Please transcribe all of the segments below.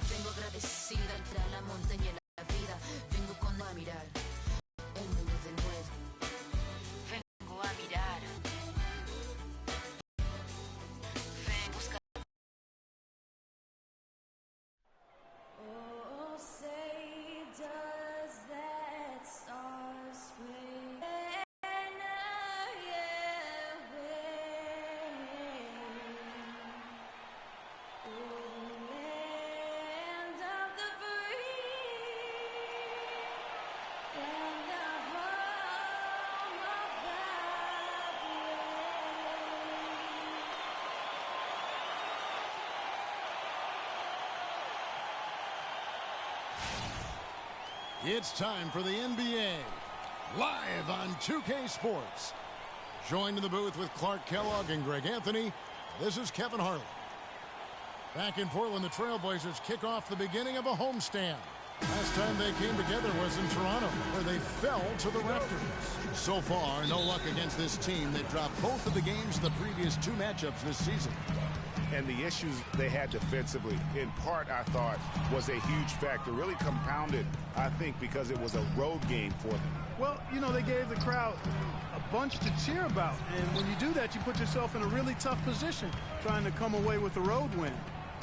Vengo agradecida entre la montaña y la vida. Vengo con a mirar el mundo de nuevo. Vengo a mirar. Ven buscar. Oh, say does that star sway? It's time for the NBA, live on 2K Sports. Joined in the booth with Clark Kellogg and Greg Anthony, this is Kevin Harlan. Back in Portland, the Trailblazers kick off the beginning of a homestand. Last time they came together was in Toronto, where they fell to the Raptors. So far, no luck against this team that dropped both of the games in the previous two matchups this season. And the issues they had defensively, in part, I thought, was a huge factor. Really compounded, I think, because it was a road game for them. Well, you know, they gave the crowd a bunch to cheer about. And when you do that, you put yourself in a really tough position trying to come away with a road win.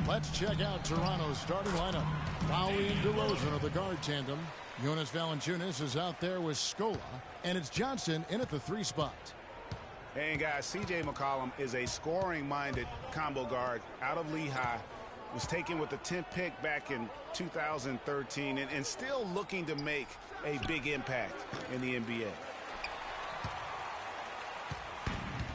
Let's check out Toronto's starting lineup. Lowry and DeRozan are the guard tandem. Jonas Valanciunas is out there with Scola. And it's Johnson in at the 3 spot. And guys, C.J. McCollum is a scoring-minded combo guard out of Lehigh. Was taken with the 10th pick back in 2013 and still looking to make a big impact in the NBA.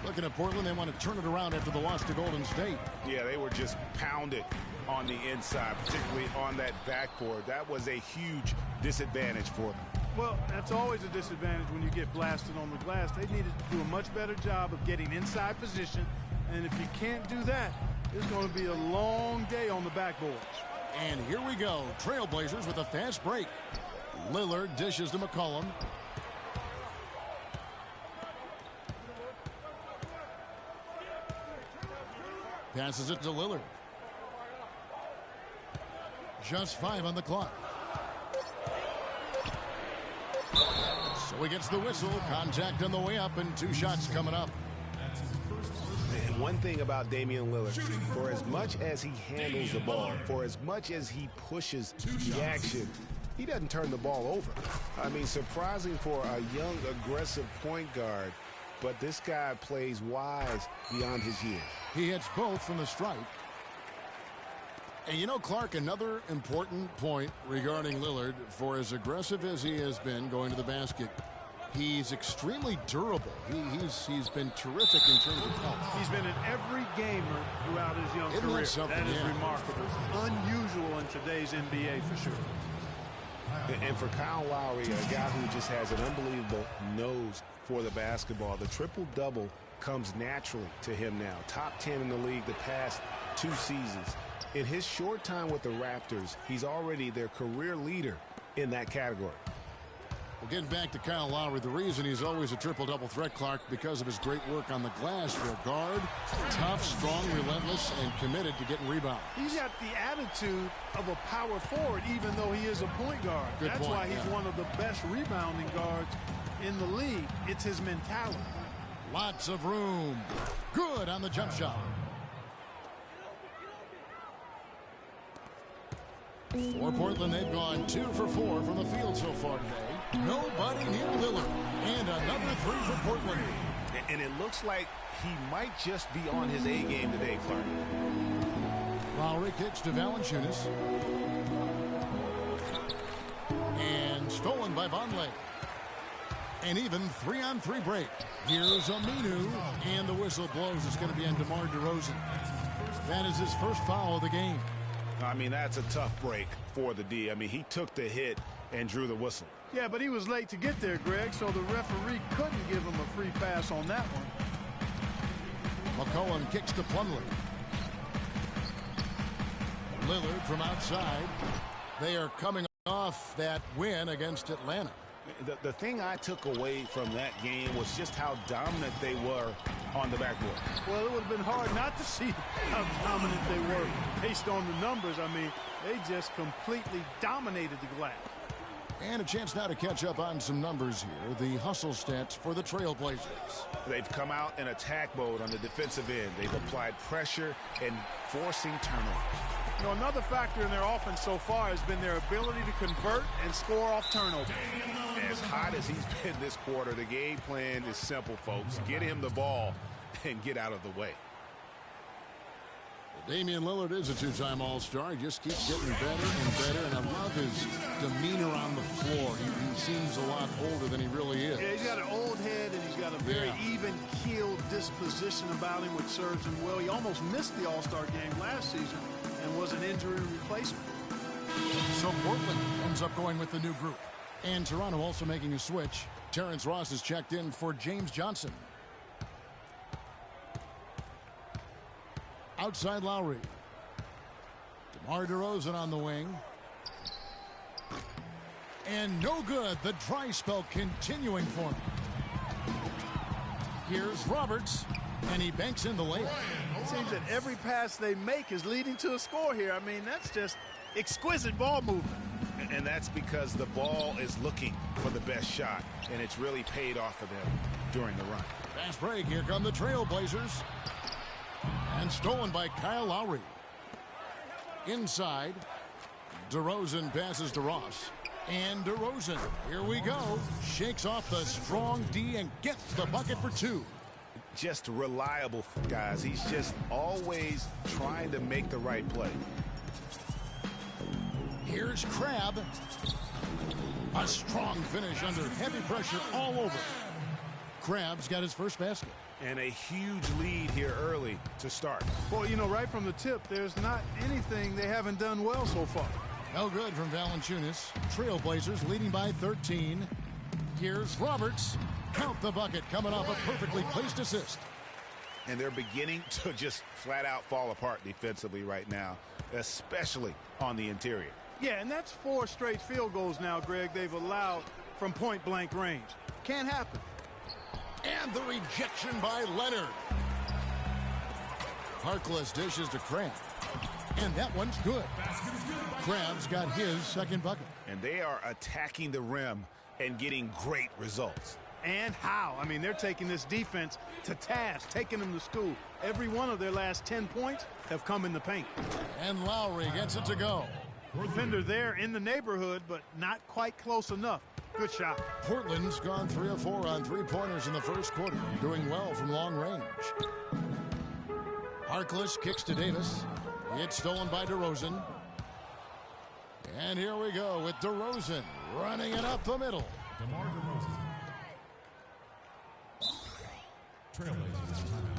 Looking at Portland, they want to turn it around after the loss to Golden State. Yeah, they were just pounded on the inside, particularly on that backboard. That was a huge disadvantage for them. Well, that's always a disadvantage when you get blasted on the glass. They needed to do a much better job of getting inside position. And if you can't do that, it's going to be a long day on the backboards. And here we go. Trailblazers with a fast break. Lillard dishes to McCollum. Passes it to Lillard. Just 5 on the clock. So he gets the whistle. Contact on the way up and 2 shots coming up. And one thing about Damian Lillard, for as much as he handles the ball, for as much as he pushes the action, he doesn't turn the ball over. I mean, surprising for a young, aggressive point guard, but this guy plays wise beyond his years. He hits both from the stripe. And you know, Clark, another important point regarding Lillard, for as aggressive as he has been going to the basket, he's extremely durable. He's been terrific in terms of health. He's been in every gamer throughout his young career. That is remarkable. Unusual in today's NBA for sure. And for Kyle Lowry, a guy who just has an unbelievable nose for the basketball, the triple-double comes naturally to him now. Top 10 in the league the past 2 seasons. In his short time with the Raptors, he's already their career leader in that category. Well, getting back to Kyle Lowry, the reason he's always a triple-double threat, Clark, because of his great work on the glass for a guard. Tough, strong, relentless, and committed to getting rebounds. He's got the attitude of a power forward, even though he is a point guard. That's why he's one of the best rebounding guards in the league. It's his mentality. Lots of room. Good on the jump shot. For Portland, they've gone 2 for 4 from the field so far today. Nobody near Lillard. And another 3 for Portland. And it looks like he might just be on his A game today, Clark. Lowry kicks to Valanciunas. And stolen by Vonleh. An even 3-on-3 break. Here's Aminu. And the whistle blows. It's going to be on DeMar DeRozan. That is his first foul of the game. I mean, that's a tough break for the D. I mean, he took the hit and drew the whistle. Yeah, but he was late to get there, Greg, so the referee couldn't give him a free pass on that one. McCollum kicks to Plumlee. Lillard from outside. They are coming off that win against Atlanta. The thing I took away from that game was just how dominant they were on the backboard. Well, it would have been hard not to see how dominant they were based on the numbers. I mean, they just completely dominated the glass. And a chance now to catch up on some numbers here. The hustle stats for the Trailblazers. They've come out in attack mode on the defensive end. They've applied pressure and forcing turnovers. You know, another factor in their offense so far has been their ability to convert and score off turnovers. As hot as he's been this quarter, the game plan is simple, folks. Get him the ball and get out of the way. Damian Lillard is a two-time All-Star. He just keeps getting better and better, and I love his demeanor on the floor. He seems a lot older than he really is. Yeah, he's got an old head, and he's got a very even-keeled disposition about him, which serves him well. He almost missed the All-Star game last season and was an injury replacement. So Portland ends up going with the new group. And Toronto also making a switch. Terrence Ross is checked in for James Johnson. Outside Lowry. DeMar DeRozan on the wing. And no good. The dry spell continuing for him. Here's Roberts. And he banks in the layup. It seems that every pass they make is leading to a score here. I mean, that's just exquisite ball movement. And that's because the ball is looking for the best shot, and it's really paid off for them during the run. Fast break. Here come the Trailblazers. And stolen by Kyle Lowry. Inside. DeRozan passes to Ross. And DeRozan, here we go. Shakes off the strong D and gets the bucket for two. Just reliable, guys. He's just always trying to make the right play. Here's Crabbe. A strong finish under heavy pressure all over. Crabbe's got his first basket. And a huge lead here early to start. Well, you know, right from the tip, there's not anything they haven't done well so far. No good from Valanciunas. Trailblazers leading by 13. Here's Roberts. Count the bucket coming off a perfectly placed assist. And they're beginning to just flat out fall apart defensively right now, especially on the interior. Yeah, and that's 4 straight field goals now, Greg, they've allowed from point-blank range. Can't happen. And the rejection by Leonard. Harkless dishes to Crabbe. And that one's good. Crabbe's got his second bucket. And they are attacking the rim and getting great results. And how? I mean, they're taking this defense to task, taking them to school. Every one of their last 10 points have come in the paint. And Lowry gets it to go. Defender there in the neighborhood, but not quite close enough. Good shot. Portland's gone 3 of 4 on three-pointers in the first quarter, doing well from long range. Harkless kicks to Davis. It's stolen by DeRozan. And here we go with DeRozan running it up the middle. DeMar DeRozan. Trailblazers in timeout.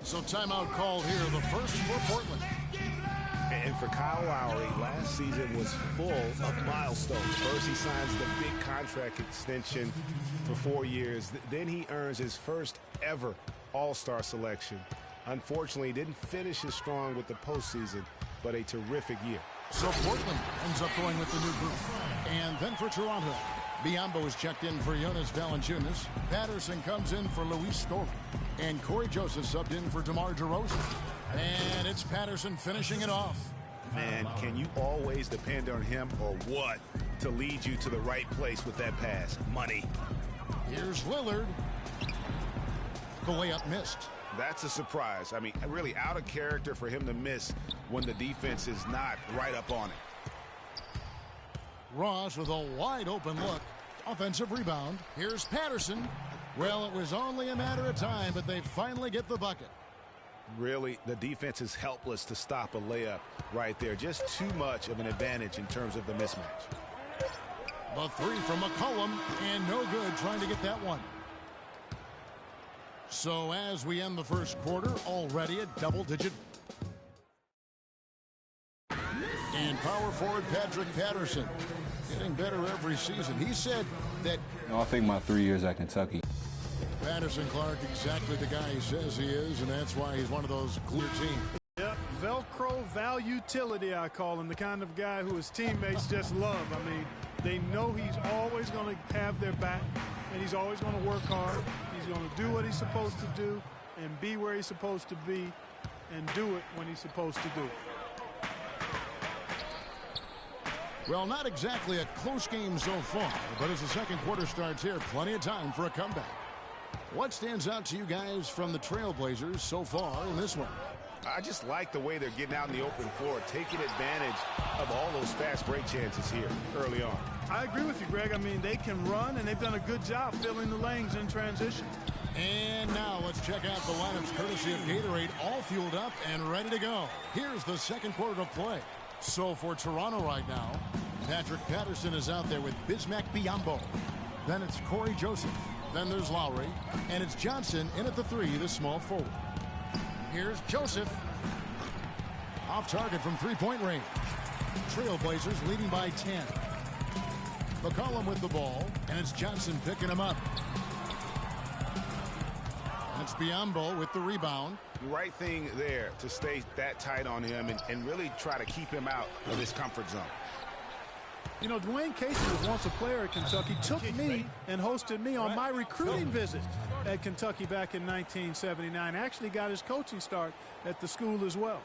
So timeout called here, the first for Portland. And for Kyle Lowry, last season was full of milestones. First, he signs the big contract extension for 4 years. Then he earns his first ever All-Star selection. Unfortunately, he didn't finish as strong with the postseason, but a terrific year. So Portland ends up going with the new group. And then for Toronto, Biyombo is checked in for Jonas Valanciunas. Patterson comes in for Luis Scola. And Corey Joseph subbed in for DeMar DeRozan. And it's Patterson finishing it off. Man, can you always depend on him or what to lead you to the right place with that pass? Money. Here's Lillard. The layup missed. That's a surprise. I mean, really out of character for him to miss when the defense is not right up on it. Ross with a wide open look. Offensive rebound. Here's Patterson. Well, it was only a matter of time, but they finally get the bucket. Really, the defense is helpless to stop a layup right there. Just too much of an advantage in terms of the mismatch. The three from McCollum, and no good trying to get that one. So as we end the first quarter, already a double-digit. And power forward Patrick Patterson getting better every season. He said that... I think my 3 years at Kentucky, Patterson, Clark, exactly the guy he says he is, and that's why he's one of those clear teams. Yep, Velcro value utility, I call him, the kind of guy who his teammates just love. I mean, they know he's always going to have their back, and he's always going to work hard. He's going to do what he's supposed to do and be where he's supposed to be and do it when he's supposed to do it. Well, not exactly a close game so far, but as the second quarter starts here, plenty of time for a comeback. What stands out to you guys from the Trailblazers so far in this one? I just like the way they're getting out in the open floor, taking advantage of all those fast break chances here early on. I agree with you, Greg. I mean, they can run, and they've done a good job filling the lanes in transition. And now let's check out the lineups courtesy of Gatorade, all fueled up and ready to go. Here's the second quarter of play. So for Toronto right now, Patrick Patterson is out there with Bismack Biyombo. Then it's Corey Joseph. Then there's Lowry. And it's Johnson in at the 3, the small forward. Here's Joseph. Off target from three-point range. Trailblazers leading by 10. McCollum with the ball. And it's Johnson picking him up. That's Biyombo with the rebound. The right thing there to stay that tight on him and really try to keep him out of his comfort zone. You know, Dwayne Casey was once a player at Kentucky, took me and hosted me on my recruiting visit at Kentucky back in 1979. Actually got his coaching start at the school as well.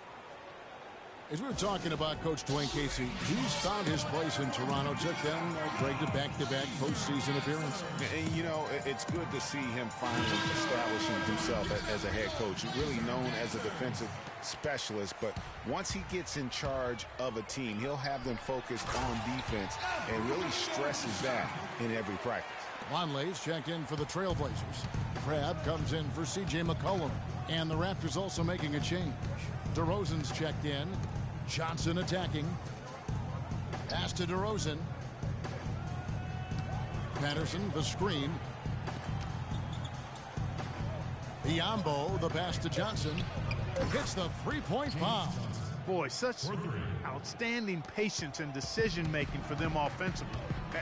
As we were talking about Coach Dwayne Casey, he's found his place in Toronto. Took them, Greg, to back-to-back postseason appearances. And, you know, it's good to see him finally establishing himself as a head coach, really known as a defensive specialist. But once he gets in charge of a team, he'll have them focused on defense and really stresses that in every practice. Lonley's checked in for the Trailblazers. Crabbe comes in for C.J. McCollum. And the Raptors also making a change. DeRozan's checked in. Johnson attacking. Pass to DeRozan. Patterson, the screen. Biyombo, the pass to Johnson. Hits the three-point bomb. Boy, such outstanding patience and decision-making for them offensively.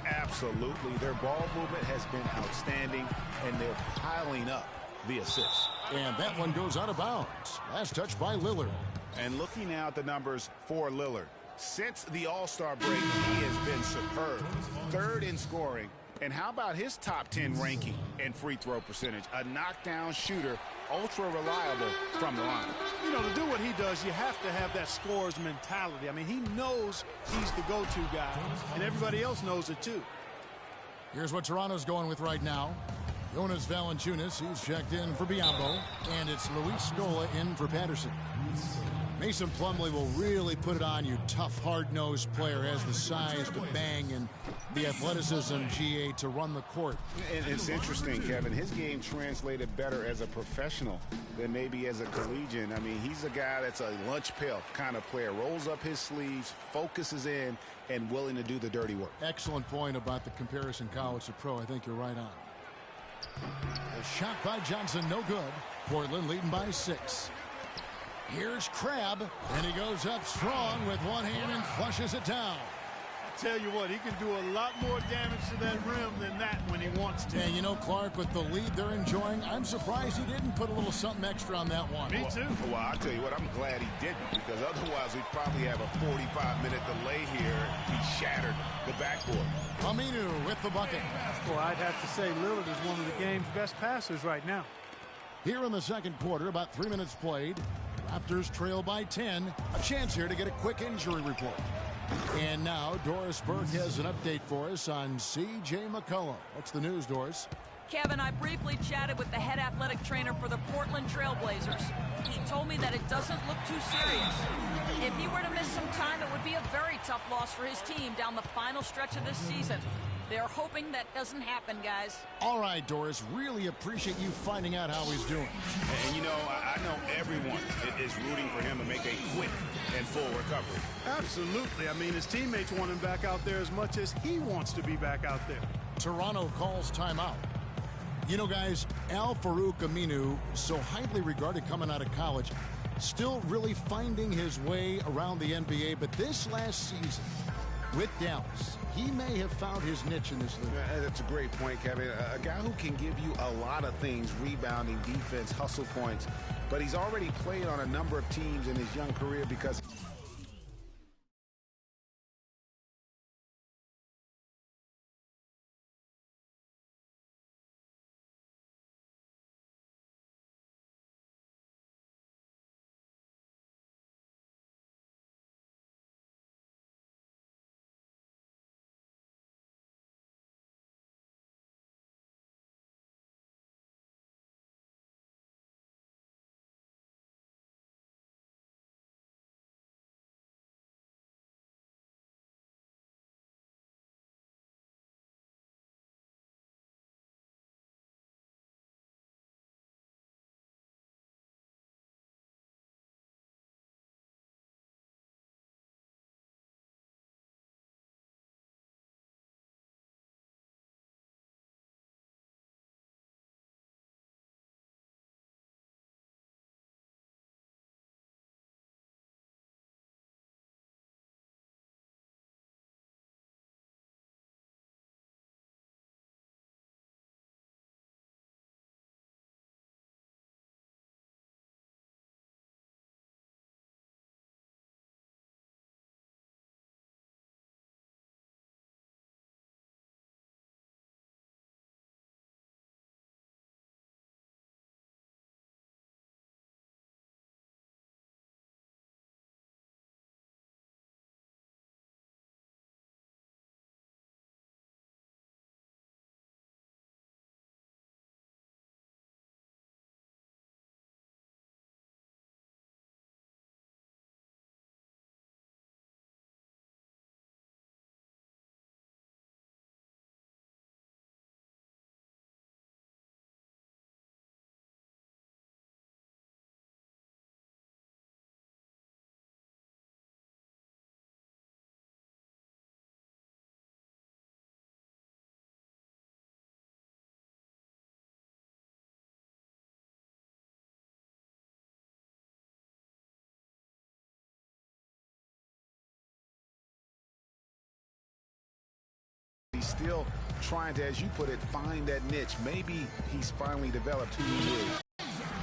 Absolutely. Their ball movement has been outstanding, and they're piling up the assists. And that one goes out of bounds. Last touch by Lillard. And looking now at the numbers for Lillard, since the All-Star break, he has been superb. Third in scoring. And how about his top 10 ranking and free throw percentage? A knockdown shooter, ultra reliable from the line. You know, to do what he does, you have to have that scorer's mentality. I mean, he knows he's the go-to guy, and everybody else knows it too. Here's what Toronto's going with right now. Jonas Valanciunas, he's checked in for Biyombo, and it's Luis Scola in for Patterson. Mason Plumlee will really put it on you. Tough, hard-nosed player, has the size to bang and the athleticism, GA, to run the court. And it's interesting, Kevin. His game translated better as a professional than maybe as a collegian. I mean, he's a guy that's a lunch pail kind of player. Rolls up his sleeves, focuses in, and willing to do the dirty work. Excellent point about the comparison college to pro. I think you're right on. A shot by Johnson, no good. Portland leading by 6. Here's Crabbe, and he goes up strong with one hand and flushes it down. I tell you what, he can do a lot more damage to that rim than that when he wants to. And you know, Clark, with the lead they're enjoying, I'm surprised he didn't put a little something extra on that one. Me too. Well, I'll tell you what, I'm glad he didn't, because otherwise we'd probably have a 45-minute delay here. He shattered the backboard. Aminu with the bucket. Well, I'd have to say Lillard is one of the game's best passers right now. Here in the second quarter, about 3 minutes played. Raptors trail by 10. A chance here to get a quick injury report. And now Doris Burke has an update for us on C.J. McCollum. What's the news, Doris? Kevin, I briefly chatted with the head athletic trainer for the Portland Trailblazers. He told me that it doesn't look too serious. If he were to miss some time, it would be a very tough loss for his team down the final stretch of this season. They're hoping that doesn't happen, guys. All right, Doris. Really appreciate you finding out how he's doing. And you know, I know everyone is rooting for him to make a quick and full recovery. Absolutely. I mean, his teammates want him back out there as much as he wants to be back out there. Toronto calls timeout. You know, guys, Al-Farouq Aminu, so highly regarded coming out of college, still really finding his way around the NBA. But this last season, with Dallas. He may have found his niche in this league. That's a great point, Kevin. A guy who can give you a lot of things, rebounding, defense, hustle points, but he's already played on a number of teams in his young career because he's still trying to, as you put it, find that niche. Maybe he's finally developed who he is.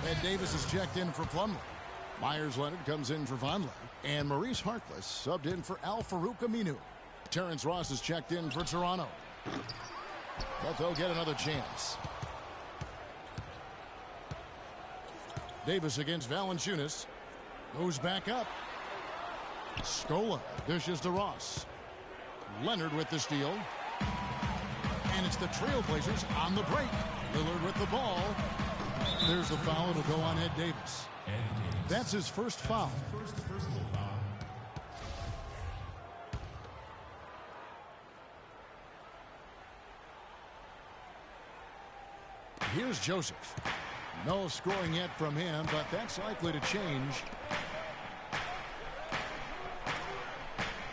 Ed Davis is checked in for Plumlee. Myers Leonard comes in for Vonleh. And Maurice Harkless subbed in for Al-Farouq Aminu. Terrence Ross is checked in for Toronto. But they'll get another chance. Davis against Valanciunas. Goes back up. Scola dishes to Ross. Leonard with the steal. And it's the Trailblazers on the break. Lillard with the ball. There's the foul. It'll go on Ed Davis. That's his first foul. Here's Joseph. No scoring yet from him, but that's likely to change.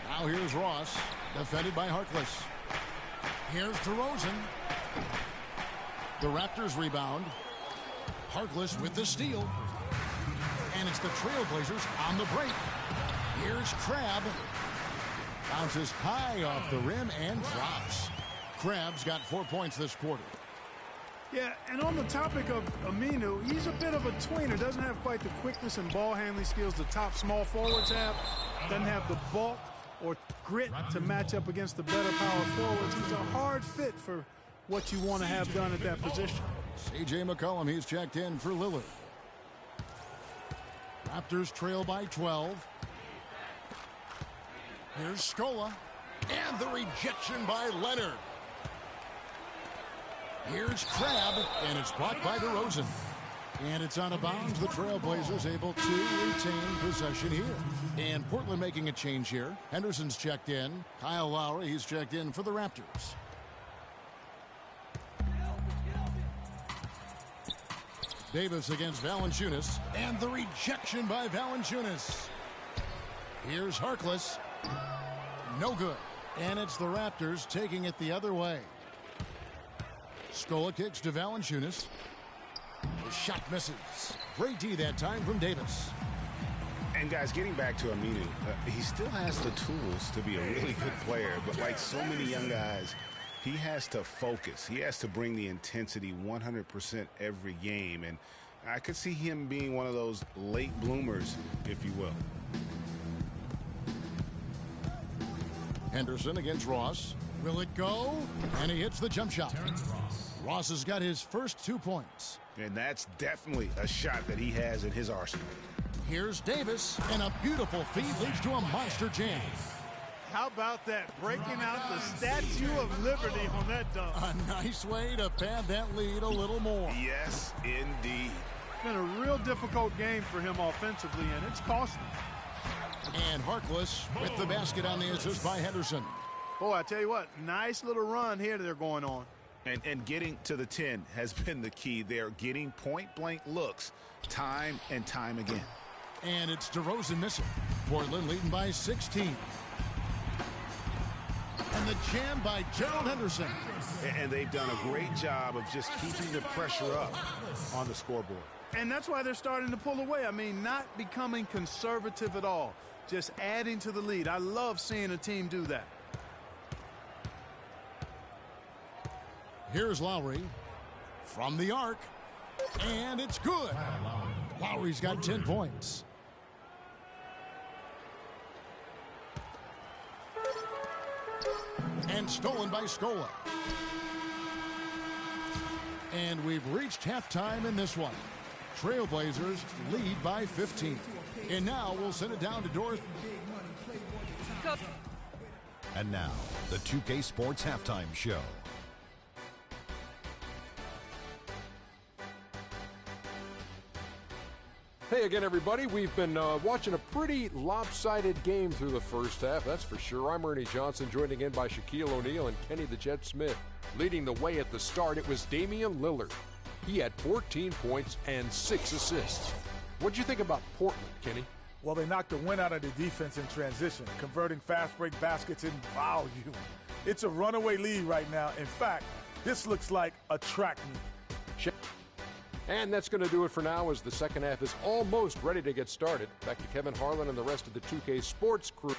Now here's Ross, defended by Harkless. Here's DeRozan. The Raptors rebound. Harkless with the steal. And it's the Trailblazers on the break. Here's Crabbe. Bounces high off the rim and drops. Crabbe's got 4 points this quarter. Yeah, and on the topic of Aminu, he's a bit of a tweener. Doesn't have quite the quickness and ball handling skills the top small forwards have. Doesn't have the bulk or grit to match up against the better power forwards. He's a hard fit for what you want to have done at that position. C.J. McCollum, he's checked in for Lillard. Raptors trail by 12. Here's Scola. And the rejection by Leonard. Here's Crabbe, and it's blocked by DeRozan. And it's out of bounds. The Trailblazers able to retain possession here. And Portland making a change here. Henderson's checked in. Kyle Lowry, he's checked in for the Raptors. Davis against Valanciunas. And the rejection by Valanciunas. Here's Harkless. No good. And it's the Raptors taking it the other way. Scola kicks to Valanciunas. The shot misses. Great D that time from Davis. And guys, getting back to Aminu, he still has the tools to be a really good player, but like so many young guys, he has to focus. He has to bring the intensity 100% every game, and I could see him being one of those late bloomers, if you will. Henderson against Ross. Will it go? And he hits the jump shot. Ross has got his first 2 points. And that's definitely a shot that he has in his arsenal. Here's Davis, and a beautiful feed leads to a monster jam. How about that? Breaking out the Statue of Liberty on that dunk. A nice way to pad that lead a little more. Yes, indeed. It's been a real difficult game for him offensively, and it's costing him. And Harkless with the basket on the assist by Henderson. Boy, I tell you what, nice little run here they're going on. And getting to the 10 has been the key. They're getting point-blank looks time and time again. And it's DeRozan missing. Portland leading by 16. And the jam by Gerald Henderson. And they've done a great job of just keeping the pressure up on the scoreboard. And that's why they're starting to pull away. I mean, not becoming conservative at all. Just adding to the lead. I love seeing a team do that. Here's Lowry from the arc. And it's good. Lowry's got 10 points. And stolen by Scola. And we've reached halftime in this one. Trailblazers lead by 15. And now we'll send it down to Dorothy. And now, the 2K Sports Halftime Show. Hey again, everybody. We've been watching a pretty lopsided game through the first half, that's for sure. I'm Ernie Johnson, joined again by Shaquille O'Neal and Kenny the Jet Smith. Leading the way at the start, it was Damian Lillard. He had 14 points and 6 assists. What'd you think about Portland, Kenny? Well, they knocked the wind out of the defense in transition, converting fast break baskets in volume. It's a runaway lead right now. In fact, this looks like a track meet. And that's going to do it for now as the second half is almost ready to get started. Back to Kevin Harlan and the rest of the 2K Sports crew.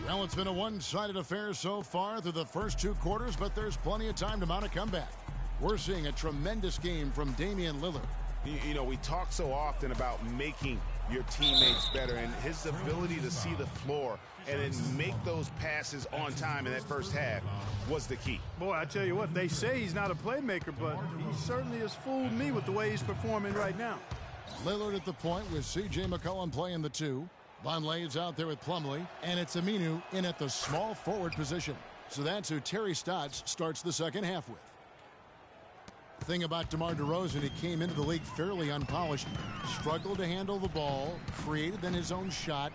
Well, it's been a one-sided affair so far through the first 2 quarters, but there's plenty of time to mount a comeback. We're seeing a tremendous game from Damian Lillard. You know, we talk so often about making your teammates better, and his ability to see the floor and then make those passes on time in that first half was the key. Boy, I tell you what, they say he's not a playmaker, but he certainly has fooled me with the way he's performing right now. Lillard at the point with C.J. McCollum playing the 2. Vonleh's out there with Plumlee, and it's Aminu in at the small forward position. So that's who Terry Stotts starts the second half with. The thing about DeMar DeRozan, he came into the league fairly unpolished, struggled to handle the ball, created then his own shot,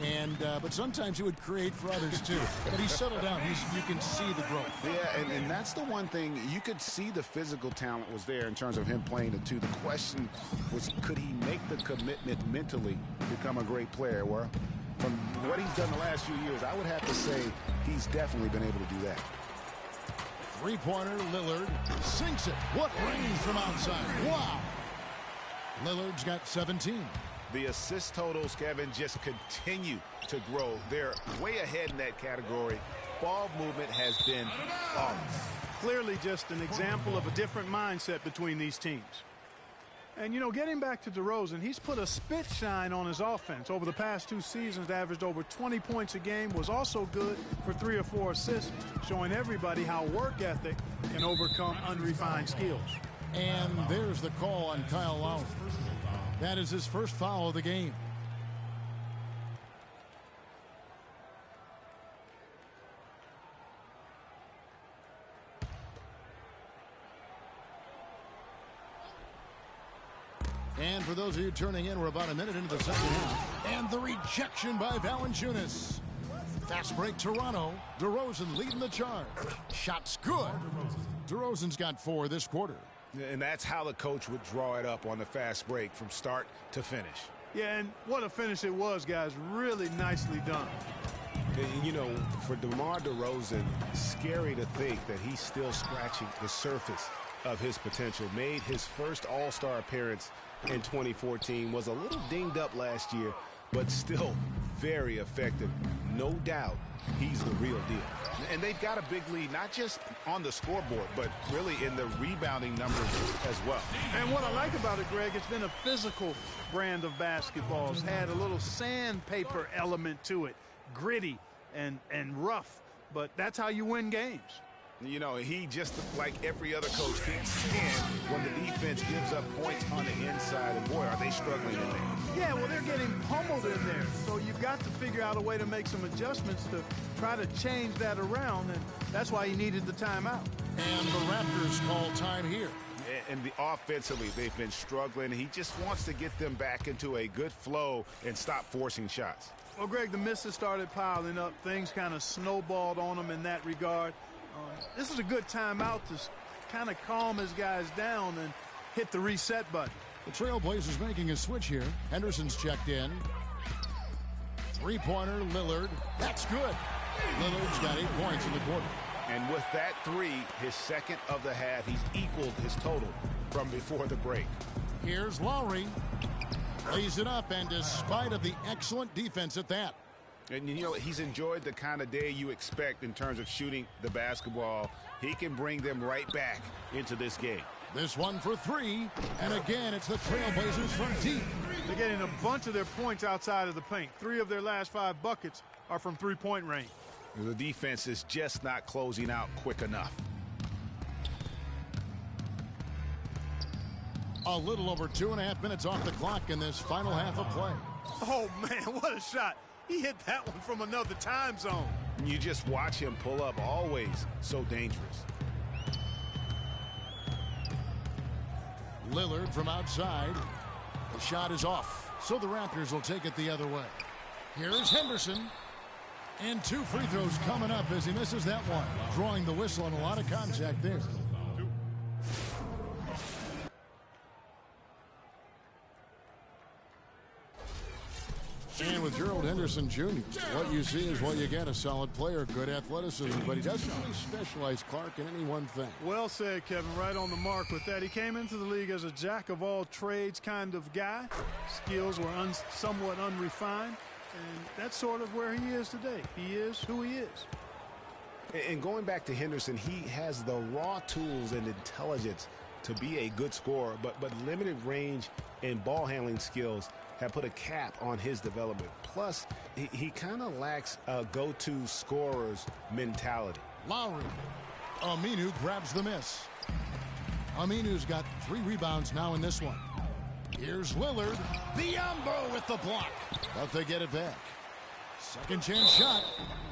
and but sometimes he would create for others too. But he settled down. You can see the growth. Yeah, and that's the one thing. You could see the physical talent was there in terms of him playing the 2. The question was, could he make the commitment mentally to become a great player? Well, from what he's done the last few years, I would have to say he's definitely been able to do that. Three-pointer, Lillard sinks it. What range from outside. Wow. Lillard's got 17. The assist totals, Kevin, just continue to grow. They're way ahead in that category. Ball movement has been flawless. Clearly just an example of a different mindset between these teams. And, you know, getting back to DeRozan, he's put a spit shine on his offense. Over the past 2 seasons, averaged over 20 points a game, was also good for 3 or 4 assists, showing everybody how work ethic can overcome unrefined skills. And there's the call on Kyle Lowry. That is his first foul of the game. And for those of you turning in, we're about a minute into the second half. And the rejection by Valanciunas. Fast break Toronto. DeRozan leading the charge. Shot's good. DeRozan's got 4 this quarter. And that's how the coach would draw it up on the fast break from start to finish. Yeah, and what a finish it was, guys. Really nicely done. You know, for DeMar DeRozan, scary to think that he's still scratching the surface of his potential. Made his first All-Star appearance in 2014, was a little dinged up last year, but still very effective. No doubt he's the real deal. And they've got a big lead, not just on the scoreboard, but really in the rebounding numbers as well. And what I like about it, Greg, it's been a physical brand of basketball. It's had a little sandpaper element to it, gritty and rough, but that's how you win games. You know, he just, like every other coach, can't stand when the defense gives up points on the inside. And boy, are they struggling in there. Yeah, well, they're getting pummeled in there. So you've got to figure out a way to make some adjustments to try to change that around. And that's why he needed the timeout. And the Raptors call time here. And offensively, they've been struggling. He just wants to get them back into a good flow and stop forcing shots. Well, Greg, the misses started piling up. Things kind of snowballed on him in that regard. This is a good timeout to kind of calm his guys down and hit the reset button. The Trailblazers making a switch here. Henderson's checked in. Three-pointer, Lillard. That's good. Lillard's got 8 points in the quarter. And with that three, his second of the half, he's equaled his total from before the break. Here's Lowry. Lays it up, and despite of the excellent defense at that. And, you know, he's enjoyed the kind of day you expect in terms of shooting the basketball. He can bring them right back into this game. This one for three, and again, it's the Trailblazers from deep. They're getting a bunch of their points outside of the paint. 3 of their last 5 buckets are from three-point range. The defense is just not closing out quick enough. A little over 2.5 minutes off the clock in this final half of play. Oh, man, what a shot. He hit that one from another time zone. You just watch him pull up, always so dangerous. Lillard from outside. The shot is off, so the Raptors will take it the other way. Here's Henderson. And 2 free throws coming up as he misses that one. Drawing the whistle and a lot of contact there. And with Gerald Henderson Jr., what you see is what you get. A solid player, good athleticism, but he doesn't really specialize, Clark, in any one thing. Well said, Kevin. Right on the mark with that. He came into the league as a jack-of-all-trades kind of guy. Skills were somewhat unrefined, and that's sort of where he is today. He is who he is. And going back to Henderson, he has the raw tools and intelligence to be a good scorer, but limited range and ball handling skills have put a cap on his development. Plus, he kind of lacks a go-to scorer's mentality. Lowry. Aminu grabs the miss. Aminu's got 3 rebounds now in this one. Here's Lillard. Biyombo with the block. But they get it back. Second chance shot.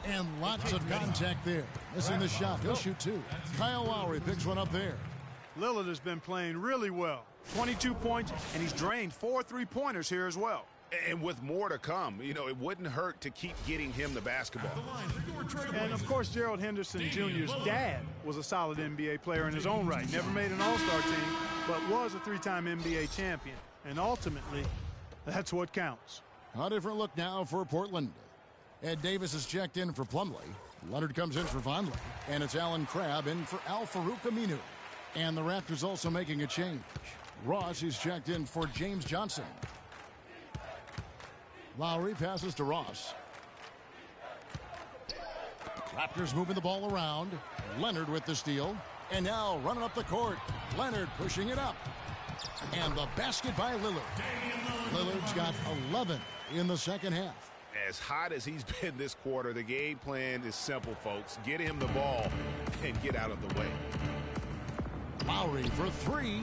And lots of contact there. Missing the shot. He'll shoot 2. Kyle Lowry picks one up there. Lillard has been playing really well. 22 points, and he's drained 4 3-pointers here as well. And with more to come, you know, it wouldn't hurt to keep getting him the basketball. And, of course, Gerald Henderson Jr.'s dad was a solid NBA player in his own right. Never made an All-Star team, but was a 3-time NBA champion. And ultimately, that's what counts. A different look now for Portland. Ed Davis is checked in for Plumlee. Leonard comes in for Vonleh. And it's Alan Crabb in for Al-Farouq Aminu. And the Raptors also making a change. Ross is checked in for James Johnson. Lowry passes to Ross. Raptors moving the ball around. Leonard with the steal. And now running up the court. Leonard pushing it up. And the basket by Lillard. Lillard's got 11 in the second half. As hot as he's been this quarter, the game plan is simple, folks. Get him the ball and get out of the way. Lowry for 3.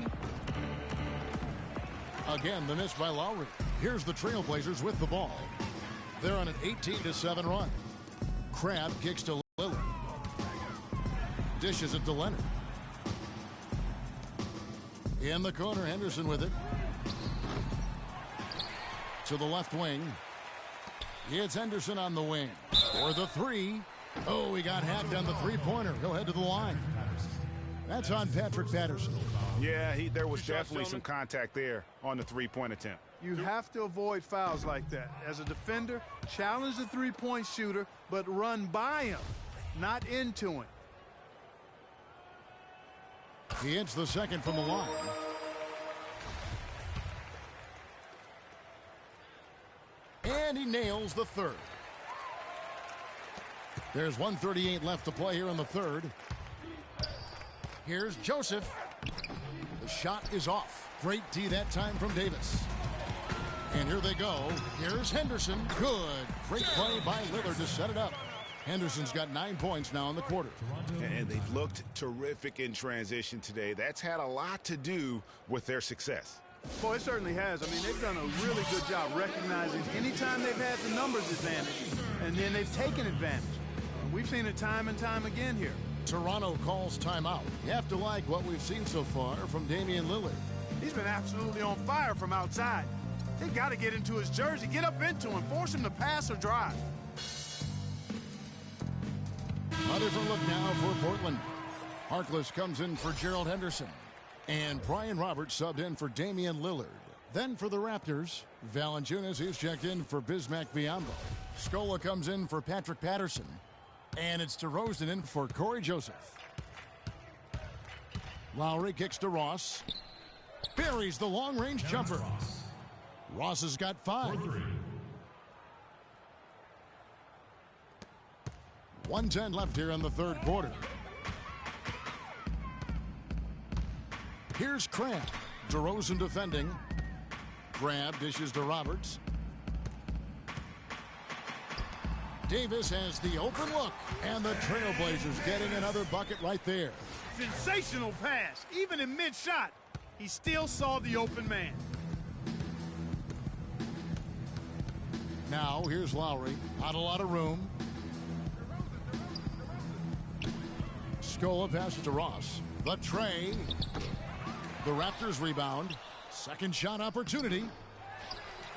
Again, the miss by Lowry. Here's the Trailblazers with the ball. They're on an 18-7 run. Crabb kicks to Lillard. Dishes it to Leonard. In the corner, Henderson with it. To the left wing. It's Henderson on the wing. For the 3. Oh, he got hacked on the three-pointer. He'll head to the line. That's on Patrick Patterson. Yeah, there was definitely some contact there on the 3-point attempt. You have to avoid fouls like that. As a defender, challenge the three-point shooter, but run by him, not into him. He hits the second from the line. And he nails the third. There's 1:38 left to play here in the third. Here's Joseph. The shot is off. Great D that time from Davis. And here they go. Here's Henderson. Good. Great play by Lillard to set it up. Henderson's got 9 points now in the quarter. And they've looked terrific in transition today. That's had a lot to do with their success. Boy, it certainly has. I mean, they've done a really good job recognizing anytime they've had the numbers advantage, and then they've taken advantage. We've seen it time and time again here. Toronto calls timeout. You have to like what we've seen so far from Damian Lillard. He's been absolutely on fire from outside. They've got to get into his jersey, get up into him, force him to pass or drive. A different look now for Portland. Harkless comes in for Gerald Henderson. And Brian Roberts subbed in for Damian Lillard. Then for the Raptors, Valanciunas is checked in for Bismack Biyombo. Scola comes in for Patrick Patterson. And it's DeRozan in for Corey Joseph. Lowry kicks to Ross. Buries the long-range jumper. Ross has got 5. 1:10 left here in the third quarter. Here's Cramp. DeRozan defending. Grab dishes to Roberts. Davis has the open look. And the Trailblazers getting another bucket right there. Sensational pass. Even in mid-shot, he still saw the open man. Now, here's Lowry. Not a lot of room. Scola passes to Ross. The tray. The Raptors rebound. Second shot opportunity.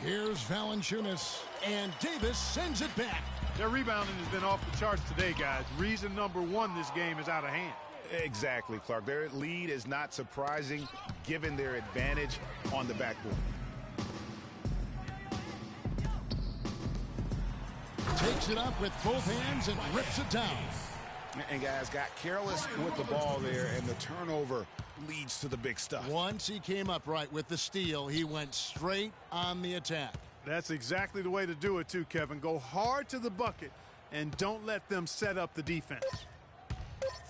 Here's Valanciunas. And Davis sends it back. Their rebounding has been off the charts today, guys. Reason number 1, this game is out of hand. Exactly, Clark. Their lead is not surprising given their advantage on the backboard. Takes it up with both hands and rips it down. And guys got careless with the ball there, and the turnover leads to the big stuff. Once he came up right with the steal, he went straight on the attack. That's exactly the way to do it too, Kevin. Go hard to the bucket and don't let them set up the defense.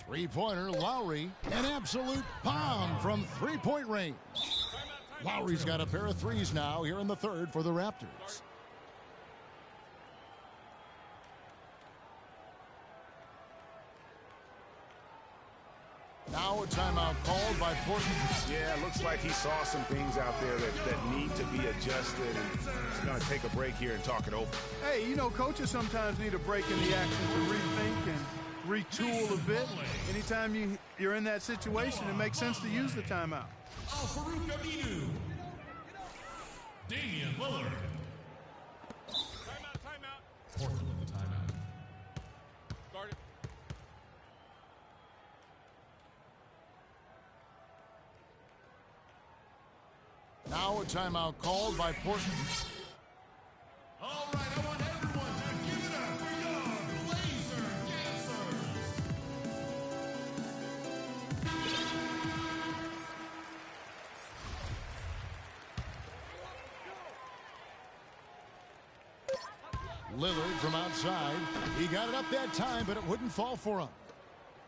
Three-pointer, Lowry. An absolute bomb from three-point range. Lowry's got a pair of threes now here in the third for the Raptors. Now a timeout called by Portland. Yeah, looks like he saw some things out there that need to be adjusted, and he's going to take a break here and talk it over. Hey, you know, coaches sometimes need a break in the action to rethink and retool a bit. Anytime you're in that situation, it makes sense to use the timeout. Damian Lillard. Timeout. Portland with the timeout. Guard it. Now a timeout called by Portland. All right, I want everyone to give it up for your Blazer Dancers. Lillard from outside. He got it up that time, but it wouldn't fall for him.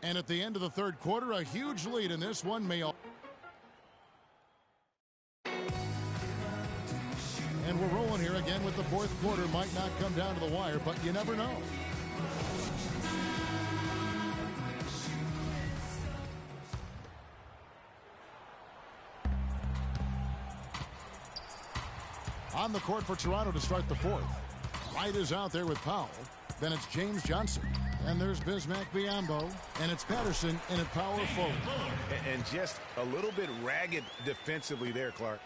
And at the end of the third quarter, a huge lead in this one may. And we're rolling here again with the fourth quarter. Might not come down to the wire, but you never know. On the court for Toronto to start the fourth. White is out there with Powell. Then it's James Johnson. And there's Bismack Biyombo. And it's Patterson in at power forward. And just a little bit ragged defensively there, Clark.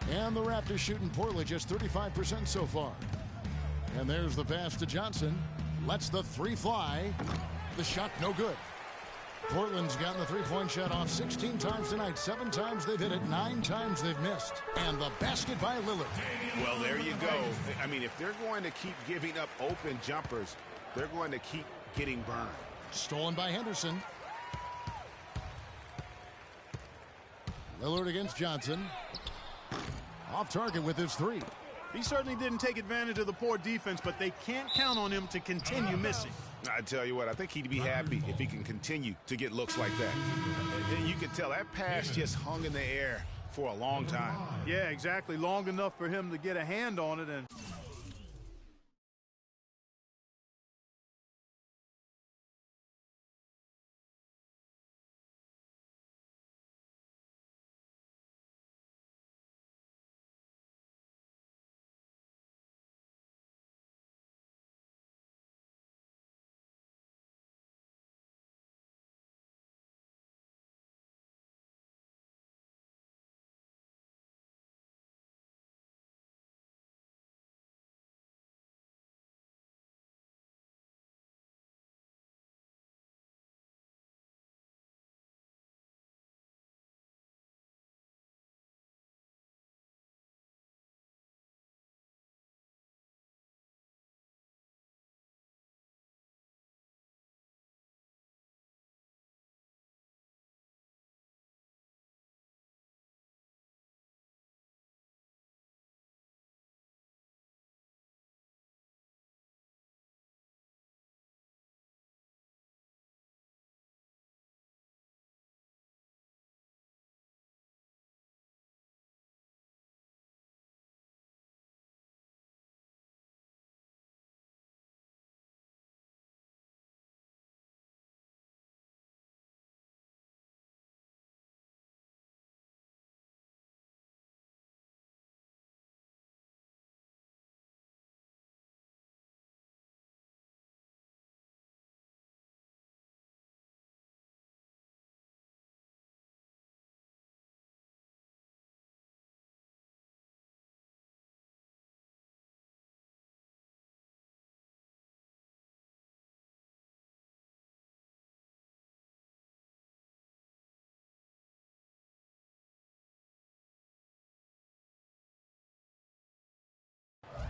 And the Raptors shooting poorly, just 35% so far. And there's the pass to Johnson. Lets the three fly. The shot no good. Portland's gotten the three-point shot off 16 times tonight. 7 times they've hit it, 9 times they've missed. And the basket by Lillard. Well, there you go. I mean, if they're going to keep giving up open jumpers, they're going to keep getting burned. Stolen by Henderson. Lillard against Johnson. Off target with his 3. He certainly didn't take advantage of the poor defense, but they can't count on him to continue missing. I tell you what, I think he'd be happy if he can continue to get looks like that. And you can tell that pass just hung in the air for a long time. Yeah, exactly. Long enough for him to get a hand on it. And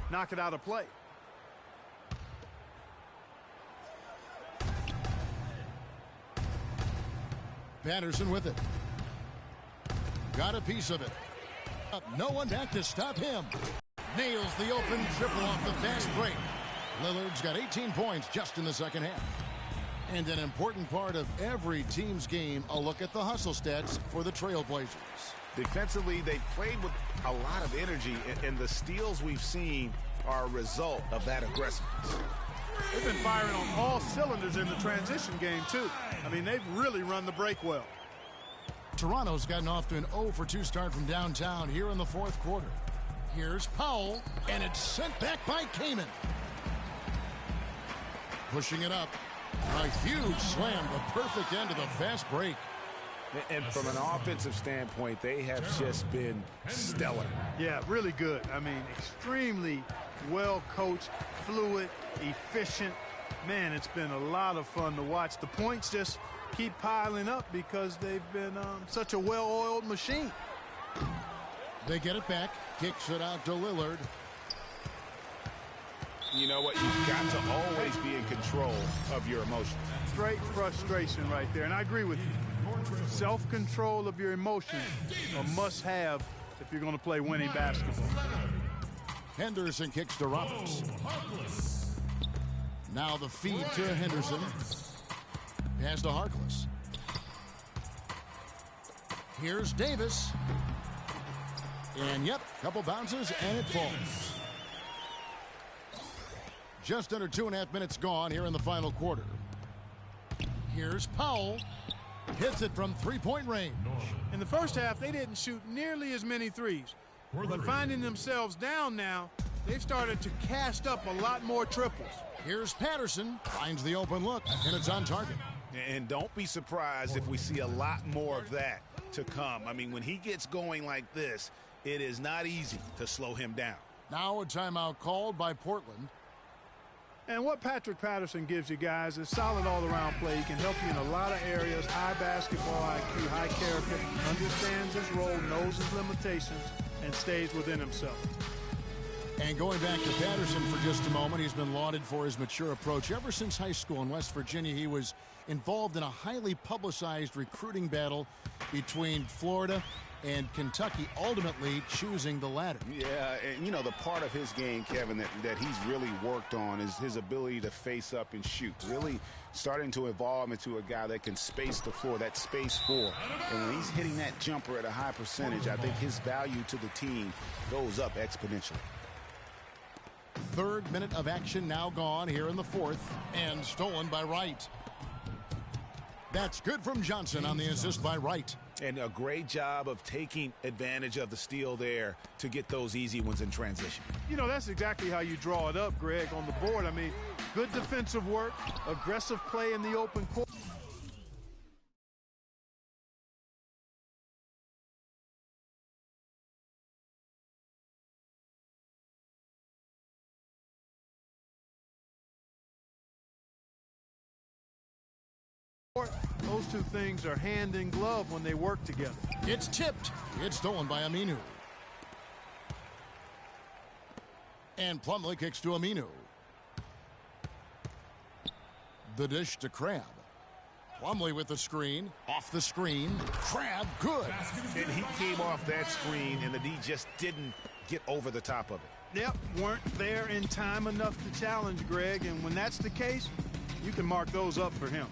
knock it out of play. Patterson with it. Got a piece of it. No one back to stop him. Nails the open triple off the fast break. Lillard's got 18 points just in the second half. And an important part of every team's game, a look at the hustle stats for the Trailblazers. Defensively, they played with a lot of energy, and the steals we've seen are a result of that aggressiveness. They've been firing on all cylinders in the transition game, too. I mean, they've really run the break well. Toronto's gotten off to an 0-for-2 start from downtown here in the fourth quarter. Here's Powell, and it's sent back by Kaden. Pushing it up. A huge slam, the perfect end of the fast break. And from an offensive standpoint, they have just been stellar. Yeah, really good. I mean, extremely well coached, fluid, efficient. Man, it's been a lot of fun to watch. The points just keep piling up because they've been such a well-oiled machine. They get it back. Kicks it out to Lillard. You know what? You've got to always be in control of your emotions. Straight frustration right there, and I agree with you. Self-control of your emotions a must-have if you're going to play winning basketball. Henderson kicks to Roberts. Now the feed to Henderson. Pass to Harkless. Here's Davis. And yep, couple bounces and it falls. Just under 2.5 minutes gone here in the final quarter. Here's Powell. Hits it from three-point range. In the first half, they didn't shoot nearly as many threes. But finding themselves down now, they've started to cast up a lot more triples. Here's Patterson. Finds the open look, and it's on target. And don't be surprised if we see a lot more of that to come. I mean, when he gets going like this, it is not easy to slow him down. Now a timeout called by Portland. And what Patrick Patterson gives you guys is solid all-around play. He can help you in a lot of areas. High basketball IQ, high character, understands his role, knows his limitations, and stays within himself. And going back to Patterson for just a moment, he's been lauded for his mature approach. Ever since high school in West Virginia, he was involved in a highly publicized recruiting battle between Florida and Kentucky, ultimately choosing the latter. Yeah, and you know, the part of his game, Kevin, that he's really worked on is his ability to face up and shoot. Really starting to evolve into a guy that can space the floor, that space four. And when he's hitting that jumper at a high percentage, I think his value to the team goes up exponentially. Third minute of action now gone here in the fourth, and stolen by Wright. That's good from Johnson on the assist by Wright. And a great job of taking advantage of the steal there to get those easy ones in transition. You know, that's exactly how you draw it up, Greg, on the board. I mean, good defensive work, aggressive play in the open court. Those two things are hand in glove when they work together. It's tipped. It's stolen by Aminu. And Plumlee kicks to Aminu. The dish to Crabbe. Plumlee with the screen. Off the screen. Crabbe, good. And he came off that screen, and the D just didn't get over the top of it. Yep, weren't there in time enough to challenge, Greg. And when that's the case, you can mark those up for him.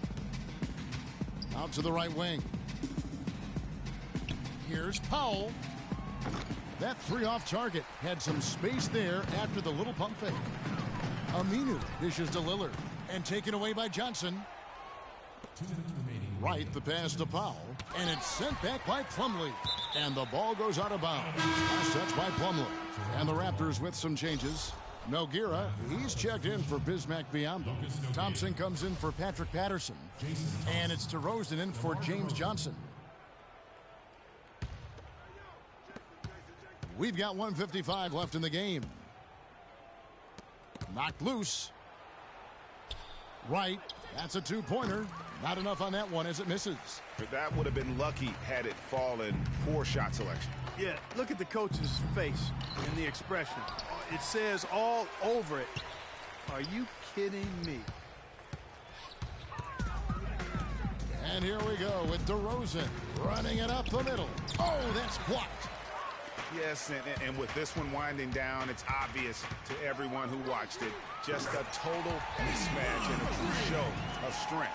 Out to the right wing. Here's Powell. That three off target. Had some space there after the little pump fake. Aminu dishes to Lillard. And taken away by Johnson. Right, the pass to Powell. And it's sent back by Plumlee. And the ball goes out of bounds. Last touch by Plumlee. And the Raptors with some changes. Nogueira, he's checked in for Bismack Biyombo. Thompson comes in for Patrick Patterson. And it's DeRozan in for James Johnson. We've got 1:55 left in the game. Knocked loose. Right, that's a two-pointer. Not enough on that one as it misses. But that would have been lucky had it fallen. Poor shot selection. Yeah, look at the coach's face and the expression. It says all over it. Are you kidding me? And here we go with DeRozan running it up the middle. Oh, that's blocked. Yes, and with this one winding down, it's obvious to everyone who watched it. Just a total mismatch and a true show of strength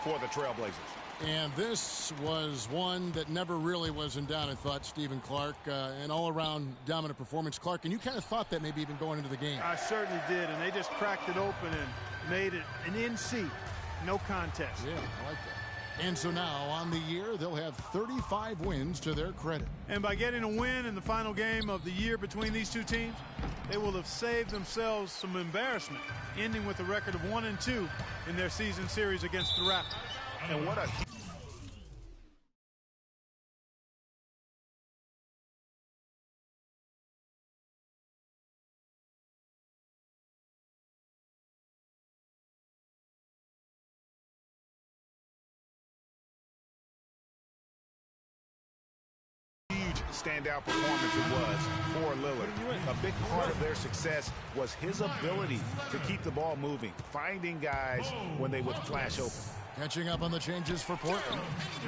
for the Trailblazers. And this was one that never really was in doubt, I thought, Stephen Clark. An all-around dominant performance, Clark. And you kind of thought that maybe even going into the game. I certainly did, and they just cracked it open and made it an NC. No contest. Yeah, I like that. And so now, on the year, they'll have 35 wins to their credit. And by getting a win in the final game of the year between these two teams, they will have saved themselves some embarrassment, ending with a record of 1-2 in their season series against the Raptors. And what a standout performance it was for Lillard. A big part of their success was his ability to keep the ball moving, finding guys when they would flash open. Catching up on the changes for Portland.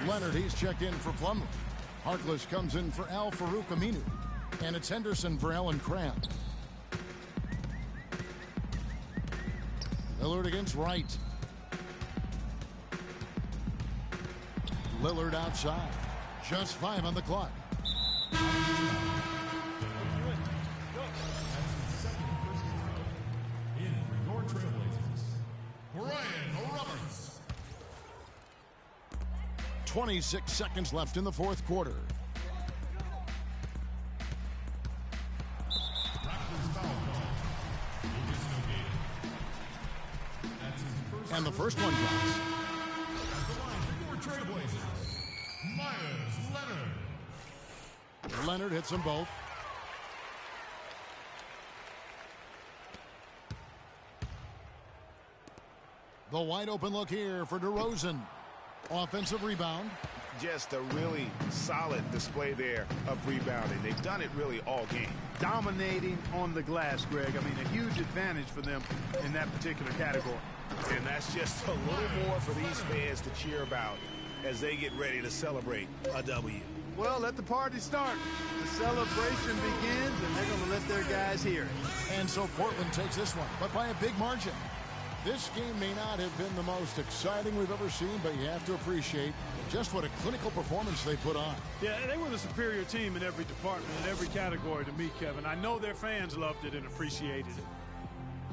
Leonard, he's checked in for Plumlee. Harkless comes in for Al-Farouq Aminu. And it's Henderson for Allen Crabbe. Lillard against Wright. Lillard outside. Just 5 on the clock. In for your Trailblazers, Brian Roberts. 26 seconds left in the fourth quarter. And the first one drops. At the line for your Trailblazers, Myers Leonard. Leonard hits them both. The wide open look here for DeRozan. Offensive rebound. Just a really solid display there of rebounding. They've done it really all game. Dominating on the glass, Greg. I mean, a huge advantage for them in that particular category. And that's just a little more for these fans to cheer about as they get ready to celebrate a W. Well, let the party start. The celebration begins, and they're going to let their guys hear it. And so Portland takes this one, but by a big margin. This game may not have been the most exciting we've ever seen, but you have to appreciate just what a clinical performance they put on. Yeah, they were the superior team in every department, in every category to me, Kevin. I know their fans loved it and appreciated it.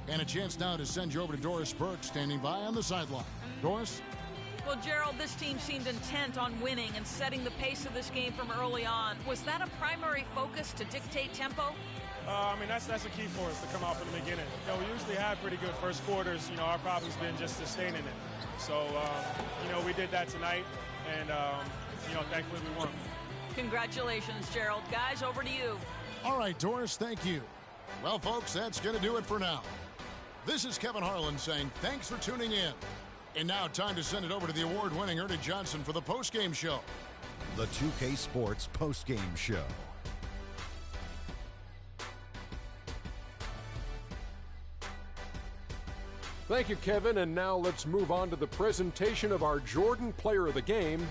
And a chance now to send you over to Doris Burke, standing by on the sideline. Doris? Well, Gerald, this team seemed intent on winning and setting the pace of this game from early on. Was that a primary focus to dictate tempo? I mean, that's a key for us to come out from the beginning. You know, we usually have pretty good first quarters. You know, our problem's been just sustaining it. So, you know, we did that tonight, and, you know, thankfully we won. Congratulations, Gerald. Guys, over to you. All right, Doris, thank you. Well, folks, that's going to do it for now. This is Kevin Harlan saying thanks for tuning in. And now time to send it over to the award-winning Ernie Johnson for the postgame show. The 2K Sports postgame show. Thank you, Kevin. And now let's move on to the presentation of our Jordan Player of the Game,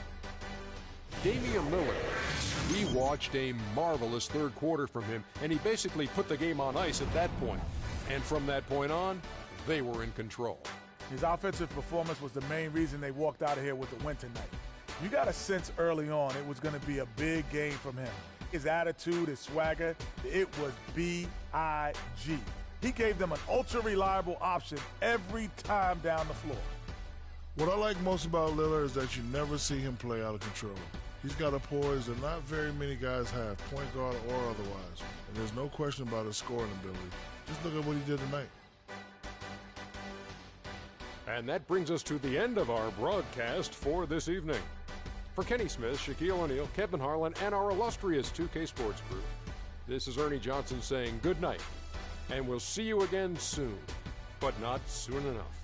Damian Lillard. We watched a marvelous third quarter from him, and he basically put the game on ice at that point. And from that point on, they were in control. His offensive performance was the main reason they walked out of here with the win tonight. You got a sense early on it was going to be a big game from him. His attitude, his swagger, it was B-I-G. He gave them an ultra-reliable option every time down the floor. What I like most about Lillard is that you never see him play out of control. He's got a poise that not very many guys have, point guard or otherwise. And there's no question about his scoring ability. Just look at what he did tonight. And that brings us to the end of our broadcast for this evening. For Kenny Smith, Shaquille O'Neal, Kevin Harlan, and our illustrious 2K Sports crew, this is Ernie Johnson saying good night. And we'll see you again soon, but not soon enough.